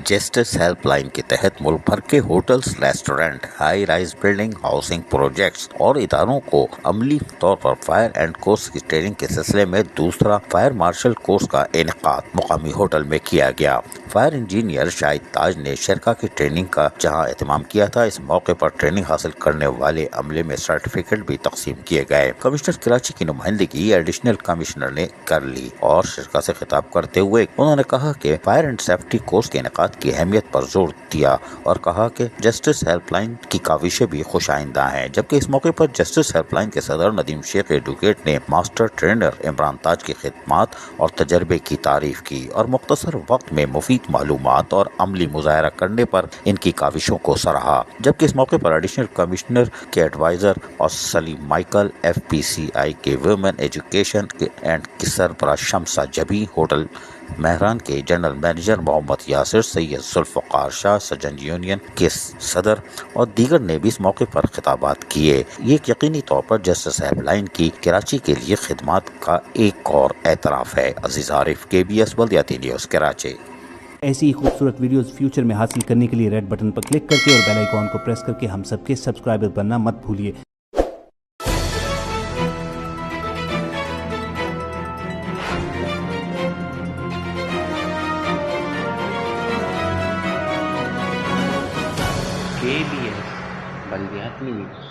Justice help line کے تحت ملک بھر کے hotels, restaurant, high rise building, housing projects اور اداروں کو عملی طور پر فائر اینڈ کورس کی ٹریننگ کے سلسلے میں دوسرا فائر مارشل کورس کا انعقاد مقامی ہوٹل میں کیا گیا۔ فائر انجینئر شاہد تاج نے شرکا کی ٹریننگ کا جہاں اہتمام کیا تھا، اس موقع پر ٹریننگ حاصل کرنے والے عملے میں سرٹیفکیٹ بھی تقسیم کیے گئے۔ کمشنر کراچی کی نمائندگی ایڈیشنل کمشنر نے کر لی اور شرکا سے خطاب کرتے ہوئے انہوں نے کہا کہ فائر اینڈ سیفٹی کورس کے انعقاد کی اہمیت پر زور دیا اور کہا کہ جسٹس ہیلپ لائن کی کاوشیں بھی خوش آئندہ ہیں، جبکہ اس موقع پر جسٹس ہیلپ لائن کے صدر ندیم شیخ ایڈوکیٹ نے ماسٹر ٹرینر عمران تاج کی خدمات اور تجربے کی تعریف کی اور مختصر وقت میں مفید معلومات اور عملی مظاہرہ کرنے پر ان کی کاوشوں کو سراہا، جبکہ اس موقع پر ایڈیشنل کمشنر کے ایڈوائزر اور سلیم مائیکل، ایف پی سی آئی کے ویمن ایجوکیشن اینڈ کی سربراہ شمسہ جبی، ہوٹل مہران کے جنرل مینیجر محمد یاسر، سید ذوالفقار شاہ، سجن یونین کے صدر اور دیگر نے بھی اس موقع پر خطابات کیے۔ یہ ایک یقینی طور پر جسٹس ہیلپ لائن کی کراچی کے لیے خدمات کا ایک اور اعتراف ہے۔ عزیز عارف، KBS بلدیاتی نیوز، کراچی۔ ایسی ہی خوبصورت ویڈیوز فیوچر میں حاصل کرنے کے لیے ریڈ بٹن پر کلک کر کے اور بیل آئیکن کو پریس کر کے ہم سب کے سبسکرائبر بننا مت بھولیے۔ KBS بلدیاتی نیوز۔